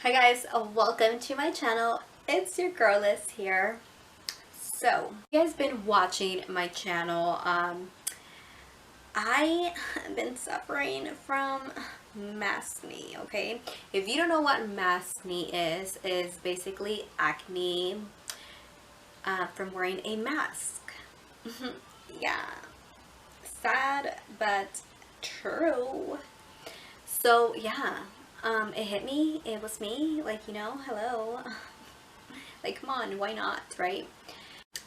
Hi guys, welcome to my channel. It's your girl Liz here. So, you guys been watching my channel. I have been suffering from Maskne, okay? If you don't know what Maskne is basically acne from wearing a mask. Yeah, sad but true. So yeah, it hit me. It was me. Like, hello. Like, come on, why not, right?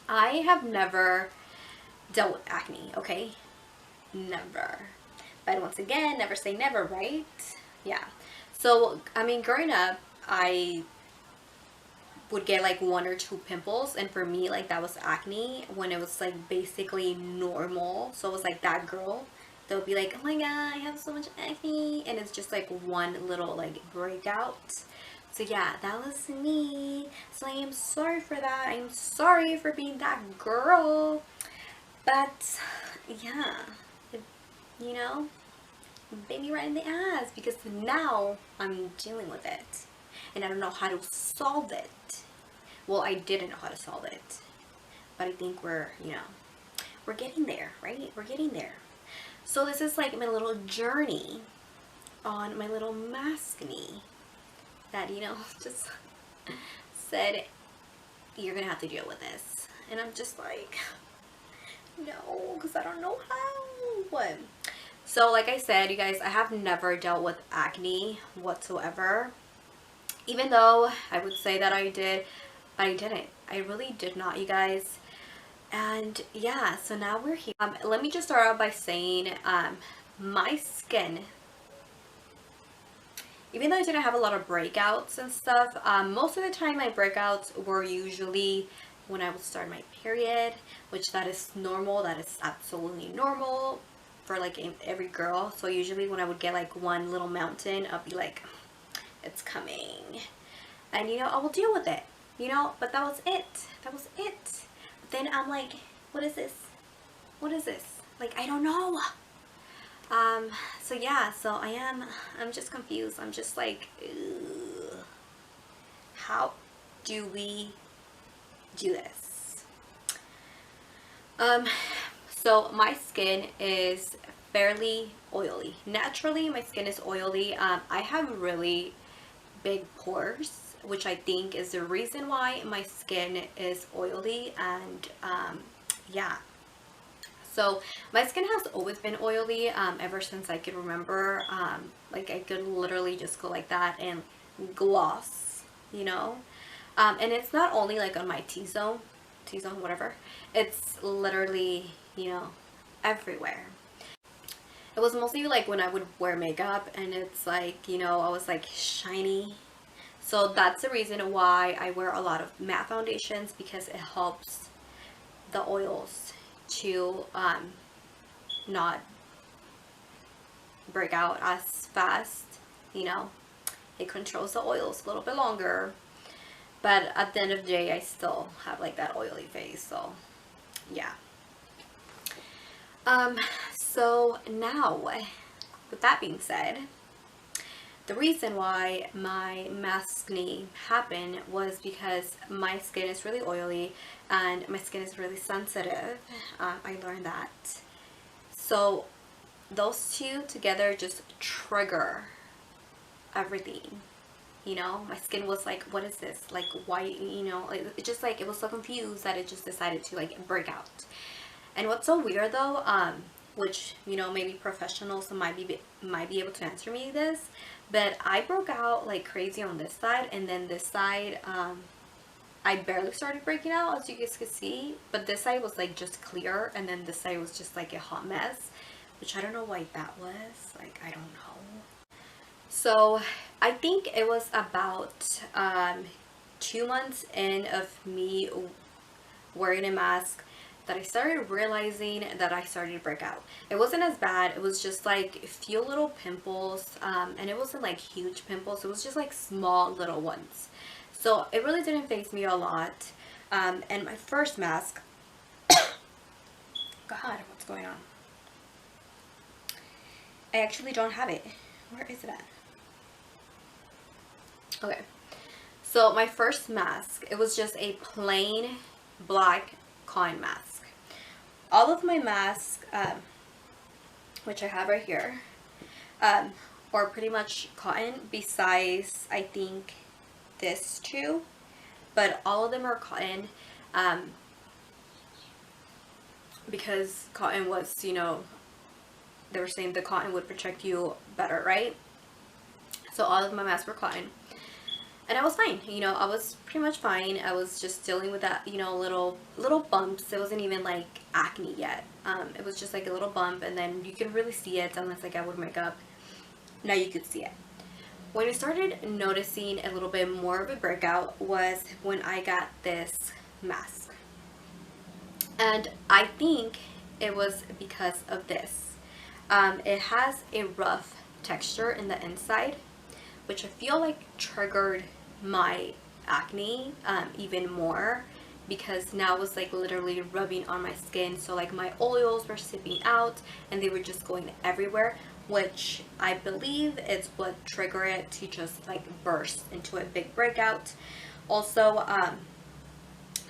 I have never dealt with acne, okay? Never. But once again, never say never, right? Yeah. So, I mean, growing up, I would get like one or two pimples, and for me, like, that was acne when it was like basically normal. So it was like that girl that would be like, oh my god, I have so much acne, and it's just like one little like breakout. So yeah, that was me. So I am sorry for that. I am sorry for being that girl. But yeah, it, you know, bit me right in the ass because now I'm dealing with it. And I don't know how to solve it. Well, I didn't know how to solve it. But I think we're getting there, right? We're getting there. So this is like my little journey on my little Maskne that, just said, you're gonna have to deal with this. And I'm just like, no, because I don't know how. What? So like I said, you guys, I have never dealt with acne whatsoever. Even though I would say that I did, I didn't. I really did not, you guys. And yeah, so now we're here. Let me just start out by saying my skin, even though I didn't have a lot of breakouts and stuff, most of the time my breakouts were usually when I would start my period, which that is normal. That is absolutely normal for like every girl. So usually when I would get like one little mountain, I'll be like, it's coming. And I will deal with it. But that was it. That was it. But then I'm like, what is this? What is this? Like, I don't know. So yeah, so I'm just confused. I'm just like, ugh, how do we do this? So my skin is fairly oily. Naturally, my skin is oily. I have really big pores, which I think is the reason why my skin is oily. And yeah, so my skin has always been oily ever since I could remember. Like, I could literally just go like that and gloss, and it's not only like on my T-zone, whatever. It's literally, everywhere. It was mostly like when I would wear makeup and it's like, I was like shiny. So that's the reason why I wear a lot of matte foundations, because it helps the oils to not break out as fast. It controls the oils a little bit longer, but at the end of the day I still have like that oily face. So yeah. So now, with that being said, the reason why my maskne happened was because my skin is really oily and my skin is really sensitive. I learned that. So those two together just trigger everything. My skin was like, what is this? Like, why, it just like, it was so confused that it just decided to like break out. And what's so weird though, which, maybe professionals might be able to answer me this, but I broke out like crazy on this side, and then this side, I barely started breaking out, as you guys could see, but this side was like just clear, and then this side was just like a hot mess, which I don't know why that was. Like, I don't know. So I think it was about 2 months in of me wearing a mask that I started realizing that I started to break out. It wasn't as bad. It was just like a few little pimples, and it wasn't like huge pimples. It was just like small little ones. So it really didn't faze me a lot. And my first mask, God, what's going on? I actually don't have it. Where is it at? Okay, so my first mask, it was just a plain black cotton mask. All of my masks, which I have right here, are pretty much cotton, besides I think this two, but all of them are cotton, because cotton was, you know, they were saying the cotton would protect you better, right? So all of my masks were cotton, and I was fine. You know, I was pretty much fine. I was just dealing with that, you know, little bumps. It wasn't even like acne yet. It was just like a little bump, and then you can really see it unless like I would makeup. Now you could see it. When I started noticing a little bit more of a breakout was when I got this mask. And I think it was because of this. It has a rough texture in the inside, which I feel like triggered my acne even more, because now it was like literally rubbing on my skin. So like my oils were seeping out and they were just going everywhere, which I believe is what triggered it to just like burst into a big breakout. Also,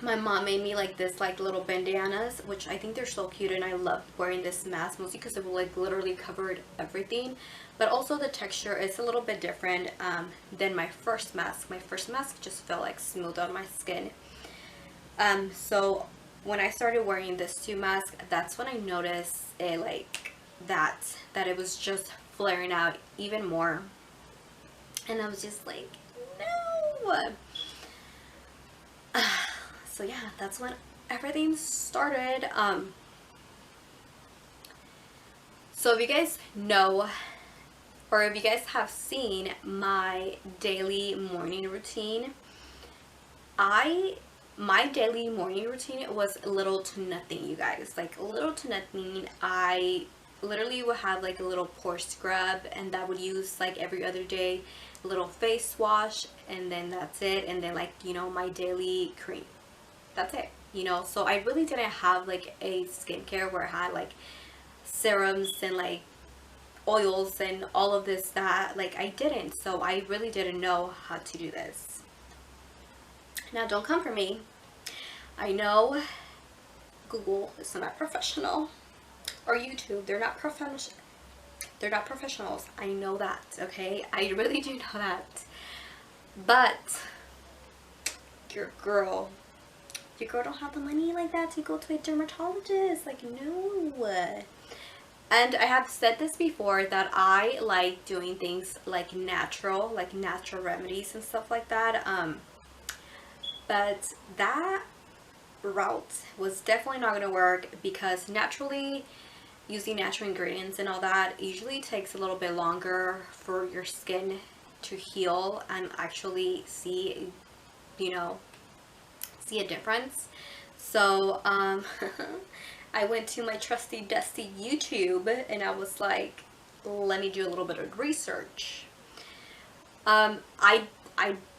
my mom made me like this like little bandanas, which I think they're so cute, and I love wearing this mask mostly because it will like literally covered everything. But also the texture is a little bit different than my first mask. My first mask just felt like smooth on my skin. So when I started wearing this two mask, that's when I noticed it like that it was just flaring out even more, and I was just like, no. So yeah, that's when everything started. So if you guys know, or if you guys have seen my daily morning routine, my daily morning routine was little to nothing, you guys. Like little to nothing. I literally would have like a little pore scrub, and that would use like every other day, a little face wash, and then that's it. And then like, you know, my daily cream. That's it, you know. So I really didn't have like a skincare where I had like serums and like oils and all of this that like I didn't. So I really didn't know how to do this. Now don't come for me. I know Google is not professional, or YouTube, they're not professionals. I know that, okay? I really do know that. But your girl don't have the money like that to go to a dermatologist. Like, no. And I have said this before, that I like doing things like natural remedies and stuff like that. But that route was definitely not going to work, because naturally, using natural ingredients and all that usually takes a little bit longer for your skin to heal and actually see, you know, see a difference. So I went to my trusty dusty YouTube, and I was like, let me do a little bit of research. I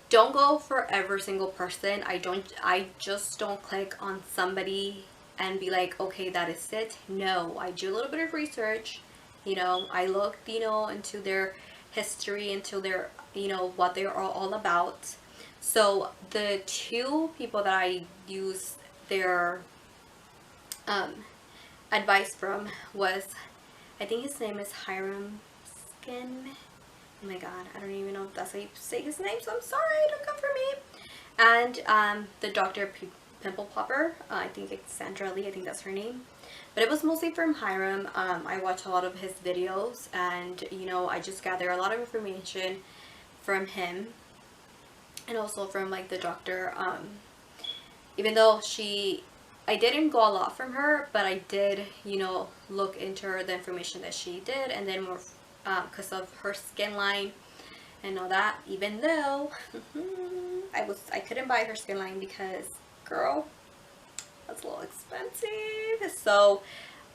don't go for every single person. I just don't click on somebody and be like, okay, that is it. No, I do a little bit of research. You know, I looked, you know, into their history, into their, you know, what they are all about. So the two people that I use their advice from was, I think his name is Hiram Skin. Oh my god, I don't even know if that's how you say his name, so I'm sorry, don't come for me. And the Dr. Pimple Popper, I think it's Sandra Lee, I think that's her name. But it was mostly from Hiram. I watch a lot of his videos, and you know, I just gather a lot of information from him, and also from like the doctor. Even though I didn't go a lot from her, but I did, you know, look into the information that she did, and then more because of her skin line and all that. Even though I couldn't buy her skin line because, girl, that's a little expensive. So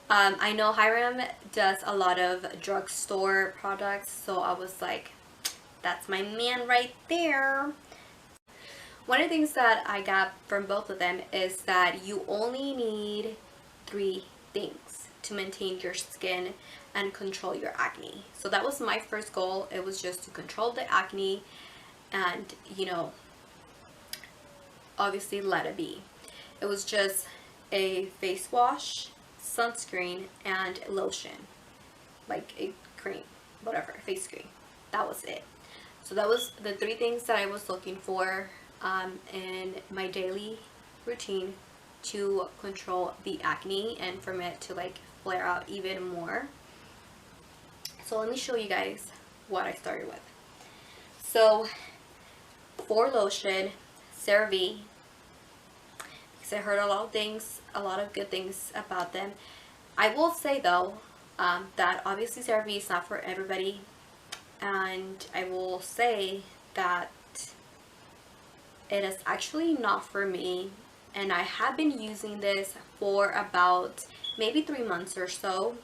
I know Hiram does a lot of drugstore products, so I was like, that's my man right there. One of the things that I got from both of them is that you only need 3 things to maintain your skin and control your acne. So that was my first goal. It was just to control the acne and, you know, obviously let it be. It was just a face wash, sunscreen, and lotion, like a cream, whatever, face cream. That was it. So that was the 3 things that I was looking for in my daily routine to control the acne and from it to like flare out even more. So let me show you guys what I started with. So for lotion, CeraVe, because I heard a lot of good things about them. I will say though that obviously CeraVe is not for everybody, and I will say that it is actually not for me, and I have been using this for about maybe 3 months or so.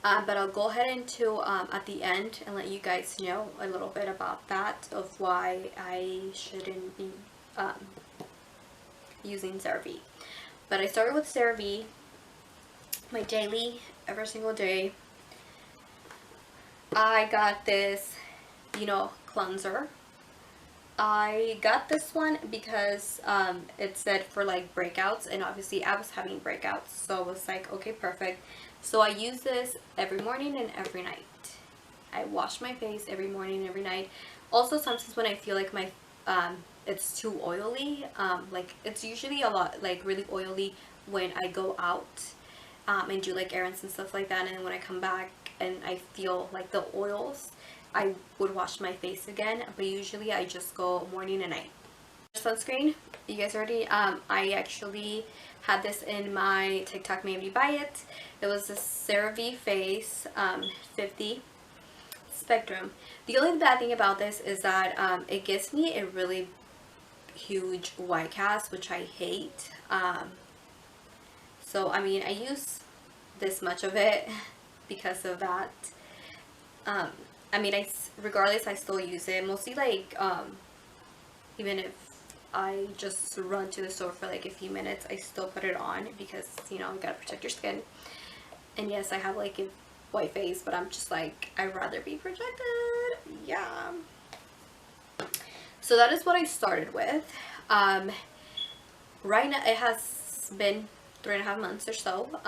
But I'll go ahead into at the end and let you guys know a little bit about that, of why I shouldn't be using CeraVe. But I started with CeraVe, my daily, every single day. I got this, you know, cleanser. I got this one because it said for like breakouts, and obviously I was having breakouts, so I was like, okay, perfect. So I use this every morning and every night. I wash my face every morning and every night. Also sometimes when I feel like my it's too oily, like it's usually a lot like really oily when I go out and do like errands and stuff like that, and then when I come back and I feel like the oils, I would wash my face again, but usually I just go morning and night. Sunscreen, you guys already, I actually had this in my TikTok made me buy it. It was the CeraVe Face 50 Spectrum. The only bad thing about this is that it gives me a really huge white cast, which I hate. So I mean, I use this much of it because of that. I mean, regardless, I still use it. Mostly like, even if I just run to the store for like a few minutes, I still put it on because, you know, you gotta protect your skin. And yes, I have like a white face, but I'm just like, I'd rather be protected. Yeah. So that is what I started with. Right now, it has been 3.5 months or so,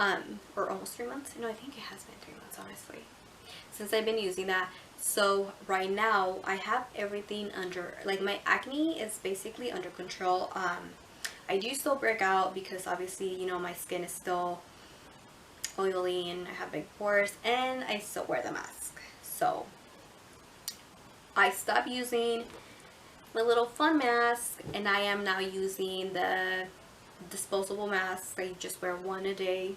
or almost 3 months. No, I think it has been 3 months, honestly, since I've been using that. So right now I have everything under, like my acne is basically under control. I do still break out because obviously, you know, my skin is still oily and I have big pores, and I still wear the mask. So I stopped using my little fun mask, and I am now using the disposable mask that you just wear one a day,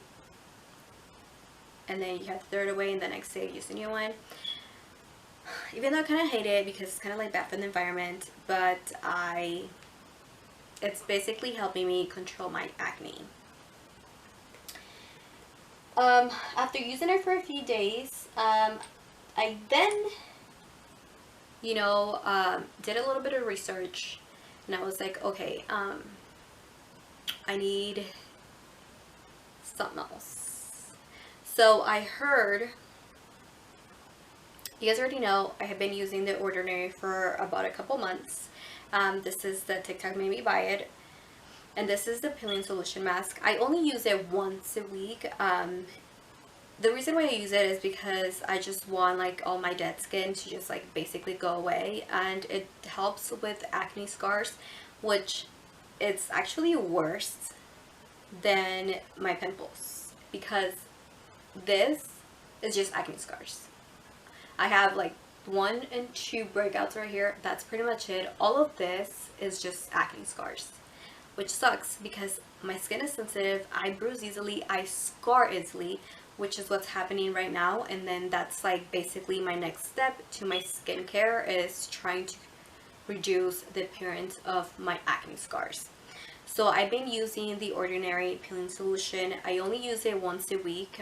and then you have to throw it away, and the next day use a new one. Even though I kind of hate it because it's kind of like bad for the environment, but it's basically helping me control my acne. After using it for a few days, I then, you know, did a little bit of research, and I was like, okay, I need something else. So I heard, you guys already know, I have been using The Ordinary for about a couple months. This is the TikTok made me buy it, and this is the peeling solution mask. I only use it once a week. The reason why I use it is because I just want like all my dead skin to just like basically go away, and it helps with acne scars, which it's actually worse than my pimples, because this is just acne scars. I have like 1 and 2 breakouts right here. That's pretty much it. All of this is just acne scars, which sucks because my skin is sensitive. I bruise easily. I scar easily, which is what's happening right now. And then that's like basically my next step to my skincare, is trying to reduce the appearance of my acne scars. So I've been using The Ordinary peeling solution. I only use it once a week.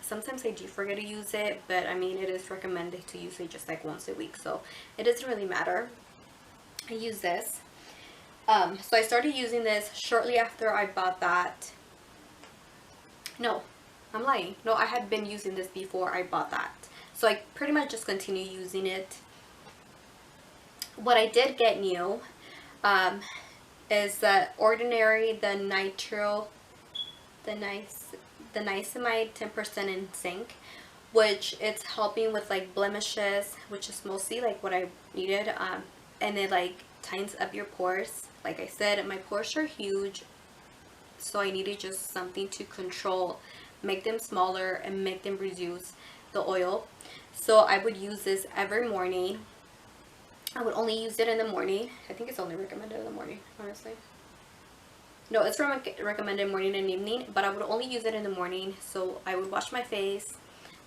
Sometimes I do forget to use it, but I mean, it is recommended to use it just like once a week, so it doesn't really matter. I use this. So I started using this shortly after I bought that. No, I'm lying. No, I had been using this before I bought that. So I pretty much just continue using it what I did get new is the ordinary, the niacinamide 10% in zinc, which it's helping with like blemishes, which is mostly like what I needed, and it like tightens up your pores. Like I said, my pores are huge, so I needed just something to control, make them smaller and make them reduce the oil. So I would use this every morning. I would only use it in the morning. I think it's only recommended in the morning, honestly. No, it's recommended morning and evening, but I would only use it in the morning. So I would wash my face,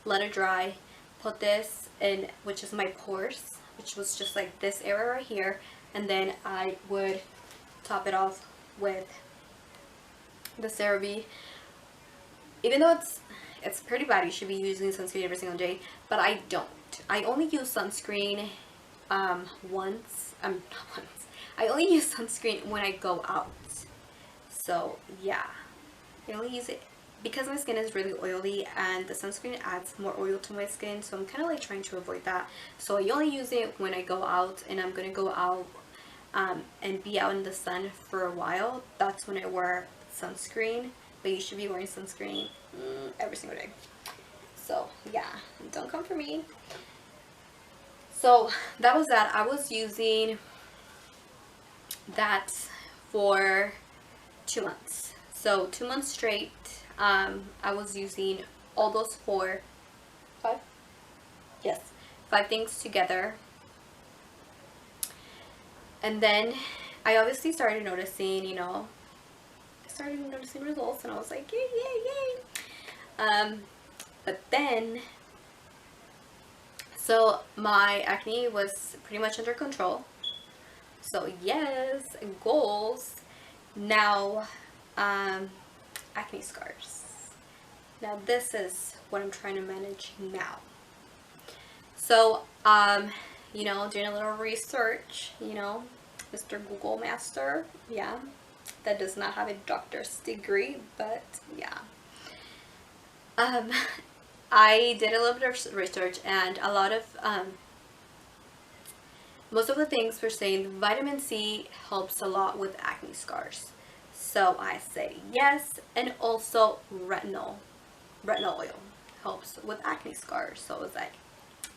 let it dry, put this in, which is my pores, which was just like this area right here, and then I would top it off with the CeraVe. Even though it's pretty bad, you should be using sunscreen every single day, but I don't. I only use sunscreen once. Not once. I only use sunscreen when I go out. So yeah, I only use it because my skin is really oily, and the sunscreen adds more oil to my skin, so I'm kind of like trying to avoid that. So I only use it when I go out, and I'm gonna go out and be out in the sun for a while. That's when I wear sunscreen, but you should be wearing sunscreen every single day. So yeah, don't come for me. So that was that. I was using that for 2 months. So 2 months straight, I was using all those five things together. And then I obviously started noticing, results, and I was like, yay, yay, yay. But then, so my acne was pretty much under control. So yes, goals. Now, acne scars. Now this is what I'm trying to manage now. So, doing a little research, Mr. Google Master, yeah, that does not have a doctor's degree, but yeah. I did a little bit of research, and a lot of, most of the things were saying vitamin C helps a lot with acne scars. So I say yes, and also retinol oil helps with acne scars. So I was like,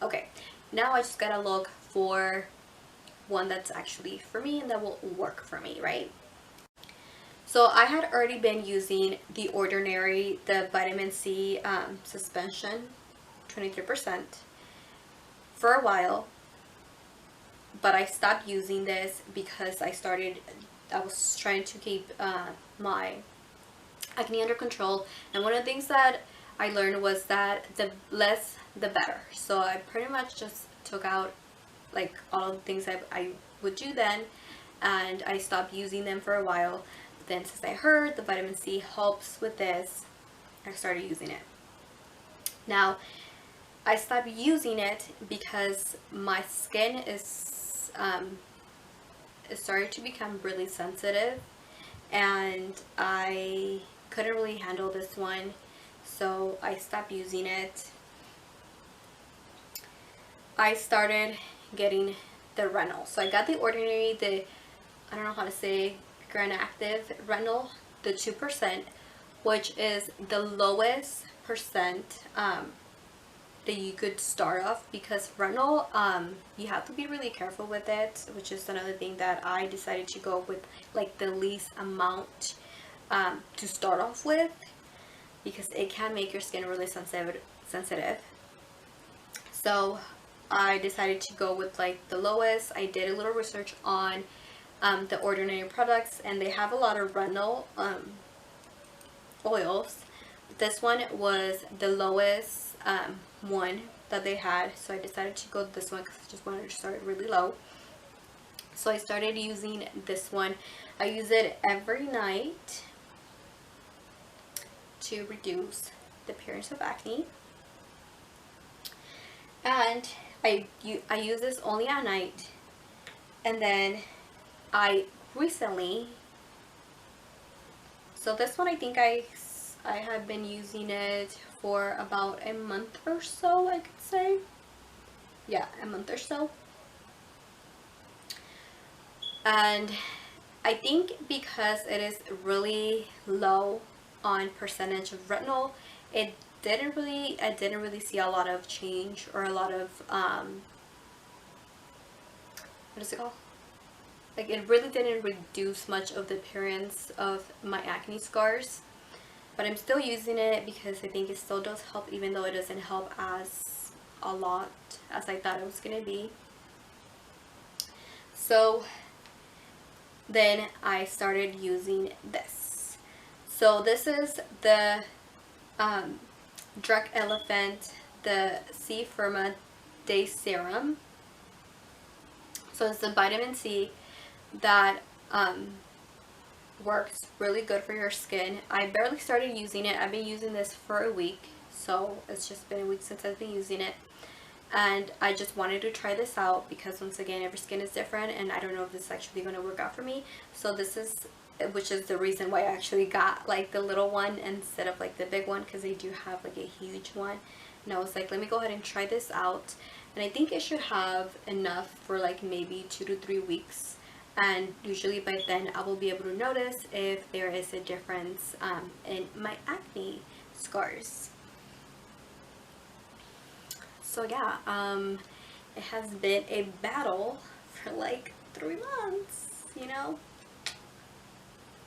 okay, now I just gotta look for one that's actually for me and that will work for me, right? So I had already been using the ordinary, the vitamin C suspension, 23%, for a while, but I stopped using this because I was trying to keep my acne under control, and one of the things that I learned was that the less the better. So I pretty much just took out like all the things I would do then, and I stopped using them for a while. Then since I heard the vitamin C helps with this, I started using it. Now I stopped using it because my skin is it started to become really sensitive, and I couldn't really handle this one, so I stopped using it. I started getting the Retinol. So I got the ordinary, I don't know how to say, Granite Retinol, the 2%, which is the lowest percent that you could start off, because Retinol, you have to be really careful with it, which is another thing that I decided to go with, like the least amount to start off with, because it can make your skin really sensitive. So I decided to go with like the lowest. I did a little research on the ordinary products, and they have a lot of retinol oils. This one was the lowest one that they had, so I decided to go with this one because I just wanted to start really low. So I started using this one. I use it every night to reduce the appearance of acne, and I use this only at night. And then I recently, so this one I think I have been using it for about a month or so, I could say. Yeah, a month or so. And I think because it is really low on percentage of retinol, I didn't really see a lot of change or a lot of what is it called? Like, it really didn't reduce much of the appearance of my acne scars. But I'm still using it because I think it still does help, even though it doesn't help as a lot as I thought it was gonna be. So then I started using this. So this is the Drug Elephant, the firma Day Serum. So it's the vitamin C that works really good for your skin. I barely started using it. I've been using this for a week, so it's just been a week since I've been using it. And I just wanted to try this out because, once again, every skin is different and I don't know if this is actually going to work out for me. So this is, which is the reason why I actually got like the little one instead of like the big one, because they do have like a huge one. And I was like, let me go ahead and try this out. And I think it should have enough for like maybe 2 to 3 weeks. And usually by then I will be able to notice if there is a difference in my acne scars. So yeah, it has been a battle for like 3 months, you know?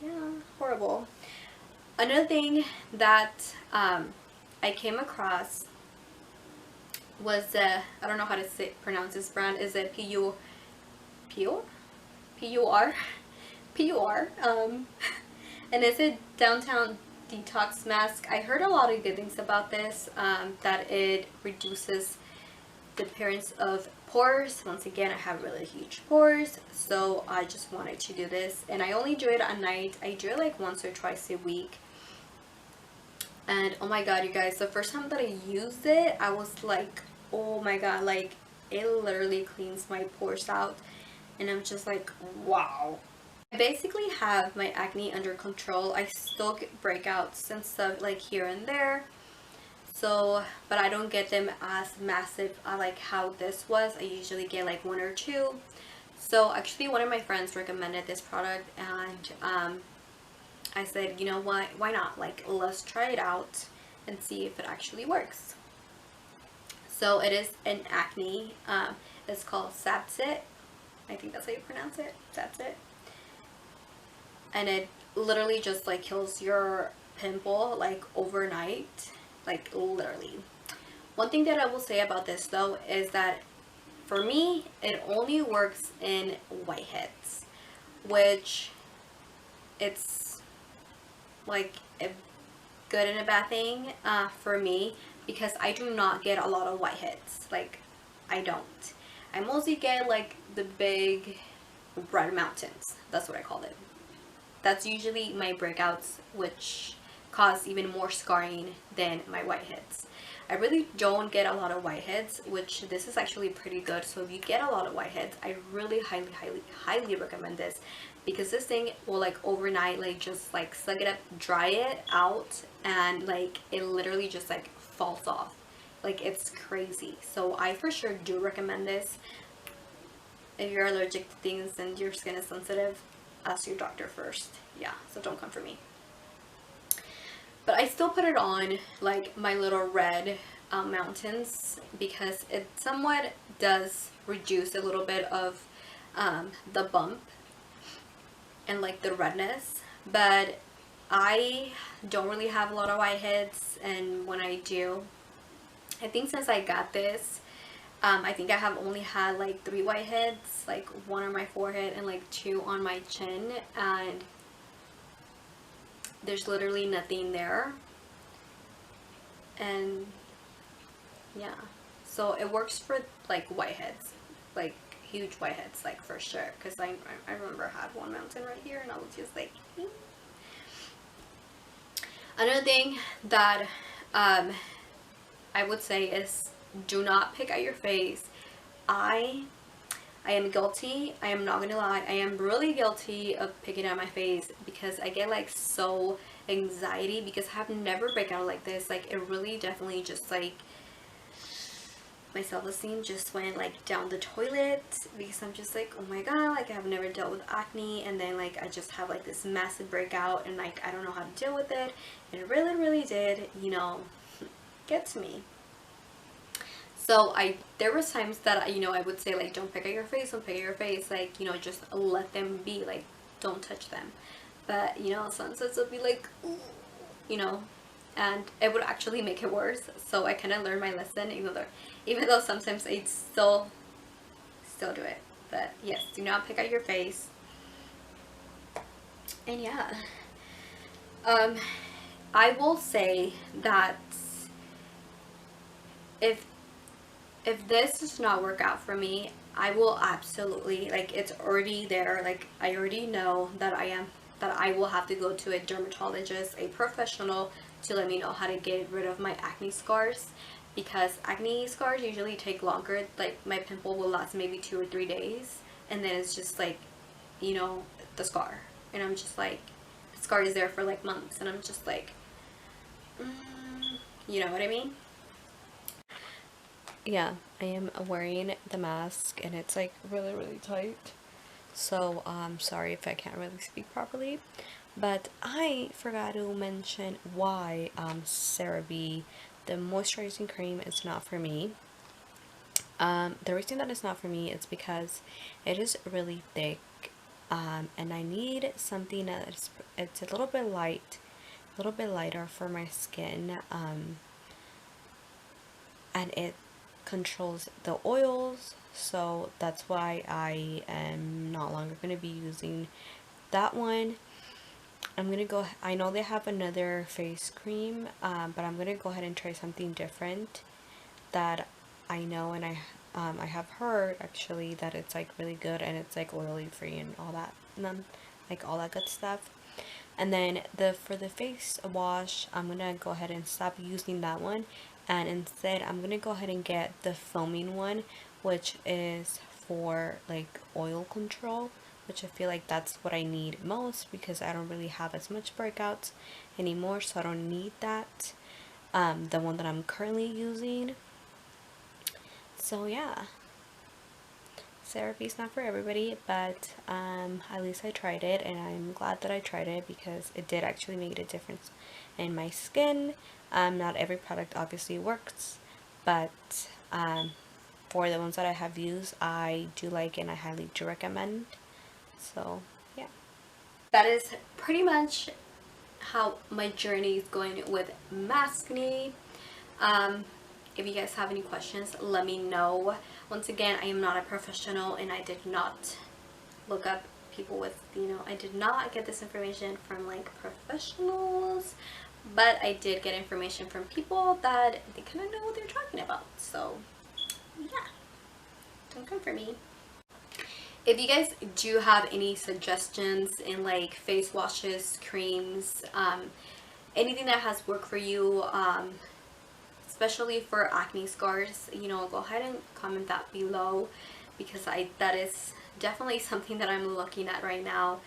Yeah, horrible. Another thing that I came across was I don't know how to pronounce this brand. Is it P-U-R? And it's a downtown detox mask. I heard a lot of good things about this, that it reduces the appearance of pores. Once again, I have really huge pores, so I just wanted to do this, and I only do it at night. I do it like once or twice a week. And oh my god, you guys, the first time that I used it, I was like, oh my god, like it literally cleans my pores out. And I'm just like, wow. I basically have my acne under control. I still get breakouts and stuff like here and there. So, but I don't get them as massive like how this was. I usually get like 1 or 2. So actually one of my friends recommended this product, and I said, you know what, why not? Like, let's try it out and see if it actually works. So it is an acne. It's called Zapzit. I think that's how you pronounce it. Zapzit. And it literally just like kills your pimple like overnight. Like literally. One thing that I will say about this though is that for me it only works in whiteheads, which it's like a good and a bad thing for me, because I do not get a lot of whiteheads. Like, I don't. I mostly get like the big red mountains. That's what I call it. That's usually my breakouts, which cause even more scarring than my whiteheads. I really don't get a lot of whiteheads, which this is actually pretty good. So if you get a lot of whiteheads, I really highly recommend this, because this thing will like overnight like just like suck it up, dry it out, and like it literally just like falls off. Like, it's crazy. So I for sure do recommend this. If you're allergic to things and your skin is sensitive, ask your doctor first. Yeah, so don't come for me. But I still put it on like my little red mountains, because it somewhat does reduce a little bit of the bump and like the redness. But I don't really have a lot of whiteheads, and when I do, I think since I got this, I think I have only had like 3 whiteheads, like 1 on my forehead and like 2 on my chin, and there's literally nothing there. And yeah, so it works for like whiteheads, like huge whiteheads, like for sure, because I remember I had one mountain right here and I was just like Another thing that I would say is, do not pick at your face. I am guilty. I am not gonna lie. I am really guilty of picking at my face, because I get like so anxiety, because I have never break out like this. Like, it really definitely just like my self-esteem just went like down the toilet, because I'm just like, oh my god, like I've never dealt with acne, and then like I just have like this massive breakout, and like I don't know how to deal with it. And it really did, you know, get to me. So there was times that, you know, I would say like, don't pick at your face, don't pick at your face, like, you know, just let them be, like, don't touch them. But, you know, sunsets would be like, ooh, you know, and it would actually make it worse. So I kind of learned my lesson, even though sometimes I still do it. But yes, do not pick at your face. And yeah, I will say that if this does not work out for me, I will absolutely, like, it's already there, like I already know that I will have to go to a dermatologist, a professional, to let me know how to get rid of my acne scars, because acne scars usually take longer. Like my pimple will last maybe 2 or 3 days, and then it's just like, you know, the scar, and I'm just like, the scar is there for like months, and I'm just like, you know what I mean? Yeah, I am wearing the mask, and it's like really tight, so sorry if I can't really speak properly. But I forgot to mention why CeraVe, the moisturizing cream, is not for me. The reason that it's not for me is because it is really thick, and I need something that it's a little bit lighter for my skin, and it controls the oils, so that's why I am no longer going to be using that one. I'm gonna go, I know they have another face cream, but I'm gonna go ahead and try something different that I know, and I have heard actually that it's like really good, and it's like oily free and all that, and then like all that good stuff. And then for the face wash, I'm gonna go ahead and stop using that one, and instead I'm gonna go ahead and get the foaming one, which is for like oil control, which I feel like that's what I need most, because I don't really have as much breakouts anymore, so I don't need that, the one that I'm currently using. So yeah, CeraVe's not for everybody, but at least I tried it, and I'm glad that I tried it, because it did actually make a difference in my skin. Not every product obviously works, but for the ones that I have used, I do like it, and I highly do recommend. So yeah, that is pretty much how my journey is going with Maskne. If you guys have any questions, let me know. Once again, I am not a professional, and I did not look up people with, you know, I did not get this information from like professionals, but I did get information from people that they kind of know what they're talking about. So yeah, don't come for me. If you guys do have any suggestions in like face washes, creams, anything that has worked for you, especially for acne scars, you know, go ahead and comment that below, because that is definitely something that I'm looking at right now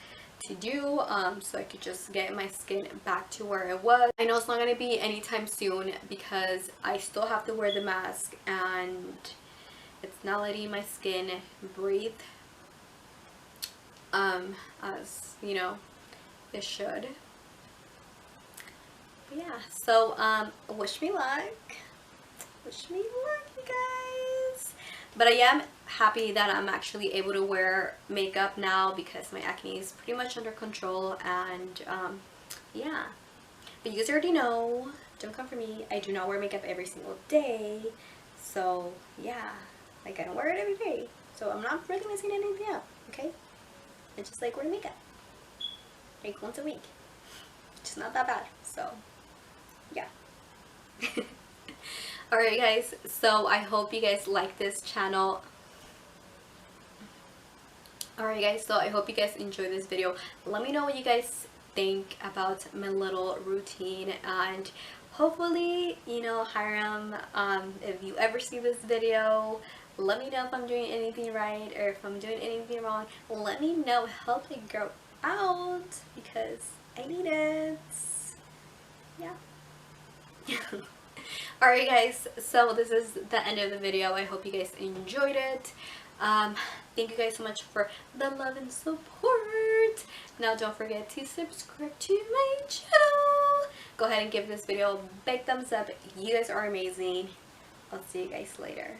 to do, so I could just get my skin back to where it was. I know it's not going to be anytime soon, because I still have to wear the mask, and it's not letting my skin breathe as, you know, it should. But yeah, so wish me luck, you guys. But I am happy that I'm actually able to wear makeup now, because my acne is pretty much under control. And yeah, but you guys already know, don't come for me, I do not wear makeup every single day. So yeah, like I don't wear it every day, so I'm not really messing anything up, okay? It's just like wearing makeup like once a week, which is not that bad. So yeah. Alright guys, so I hope you guys like this channel. Alright guys, so I hope you guys enjoyed this video. Let me know what you guys think about my little routine, and hopefully, you know, Hiram, if you ever see this video, let me know if I'm doing anything right, or if I'm doing anything wrong. Let me know, help me grow out, because I need it. Yeah. Alright guys, so this is the end of the video. I hope you guys enjoyed it. Thank you guys so much for the love and support. Now don't forget to subscribe to my channel. Go ahead and give this video a big thumbs up. You guys are amazing. I'll see you guys later.